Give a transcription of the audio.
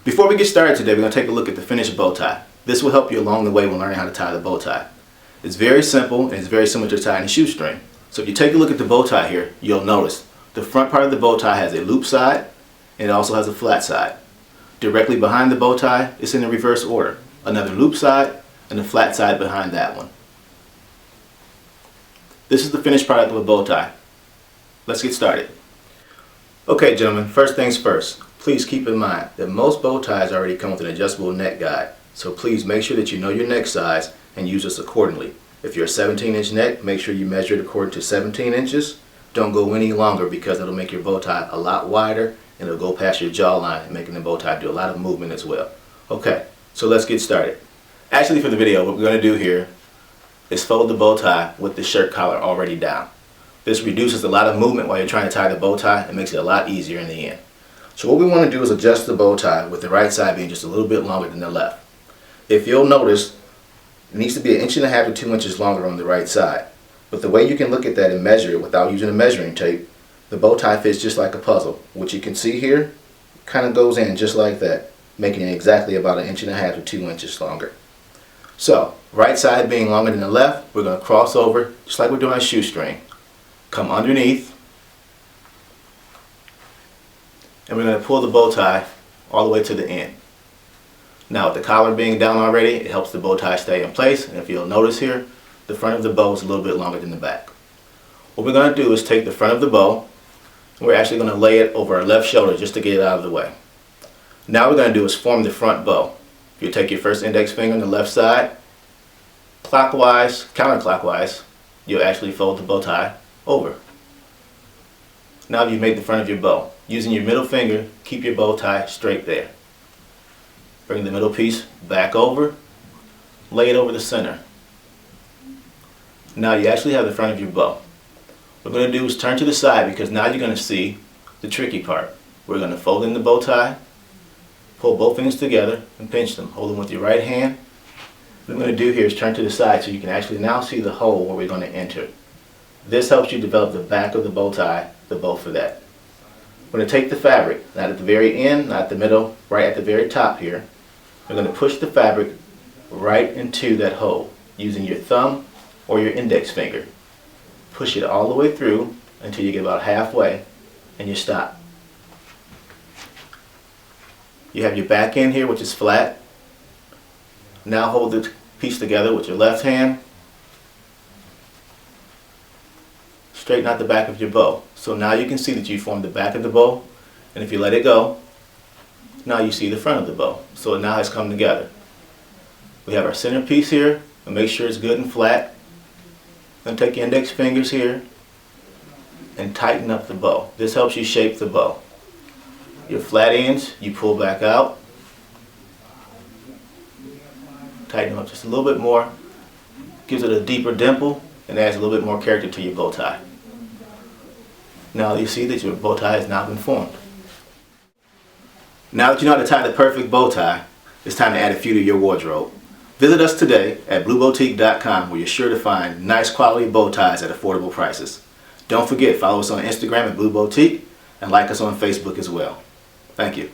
Before we get started today, we're going to take a look at the finished bow tie. This will help you along the way when learning how to tie the bow tie. It's very simple and it's very similar to tying a shoestring. So if you take a look at the bow tie here, you'll notice the front part of the bow tie has a loop side and it also has a flat side. Directly behind the bow tie, it's in the reverse order. Another loop side and a flat side behind that one. This is the finished product of a bow tie. Let's get started. Okay gentlemen, first things first. Please keep in mind that most bow ties already come with an adjustable neck guide. So please make sure that you know your neck size and use this accordingly. If you're a 17-inch neck, make sure you measure it according to 17 inches. Don't go any longer because it'll make your bow tie a lot wider and it'll go past your jawline, making the bow tie do a lot of movement as well. Okay, so let's get started. Actually, for the video, what we're going to do here is fold the bow tie with the shirt collar already down. This reduces a lot of movement while you're trying to tie the bow tie and makes it a lot easier in the end. So what we want to do is adjust the bow tie with the right side being just a little bit longer than the left. If you'll notice, it needs to be 1.5 inches to 2 inches longer on the right side. But the way you can look at that and measure it without using a measuring tape, the bow tie fits just like a puzzle. What you can see here kind of goes in just like that, making it exactly about 1.5 inches to 2 inches longer. So, right side being longer than the left, we're going to cross over just like we're doing a shoestring. Come underneath, and we're going to pull the bow tie all the way to the end. Now with the collar being down already, it helps the bow tie stay in place, and if you'll notice here, the front of the bow is a little bit longer than the back. What we're going to do is take the front of the bow, and we're actually going to lay it over our left shoulder just to get it out of the way. Now what we're going to do is form the front bow. You take your first index finger on the left side, clockwise, counterclockwise, you'll actually fold the bow tie over. Now you've made the front of your bow. Using your middle finger, keep your bow tie straight there. Bring the middle piece back over, lay it over the center. Now you actually have the front of your bow. What we're going to do is turn to the side because now you're going to see the tricky part. We're going to fold in the bow tie, pull both ends together and pinch them. Hold them with your right hand. What we're going to do here is turn to the side so you can actually now see the hole where we're going to enter. This helps you develop the back of the bow tie, the bow for that. We're going to take the fabric, not at the very end, not the middle, right at the very top here. We're going to push the fabric right into that hole using your thumb or your index finger. Push it all the way through until you get about halfway and you stop. You have your back end here which is flat. Now hold the piece together with your left hand. Straighten out the back of your bow. So now you can see that you formed the back of the bow, and if you let it go, now you see the front of the bow. So it now has come together. We have our center piece here, and make sure it's good and flat. Then take your index fingers here and tighten up the bow. This helps you shape the bow. Your flat ends, you pull back out. Tighten them up just a little bit more. Gives it a deeper dimple and adds a little bit more character to your bow tie. Now you see that your bow tie has now been formed. Now that you know how to tie the perfect bow tie, it's time to add a few to your wardrobe. Visit us today at blueboutique.com where you're sure to find nice quality bow ties at affordable prices. Don't forget, follow us on Instagram at Blue Boutique and like us on Facebook as well. Thank you.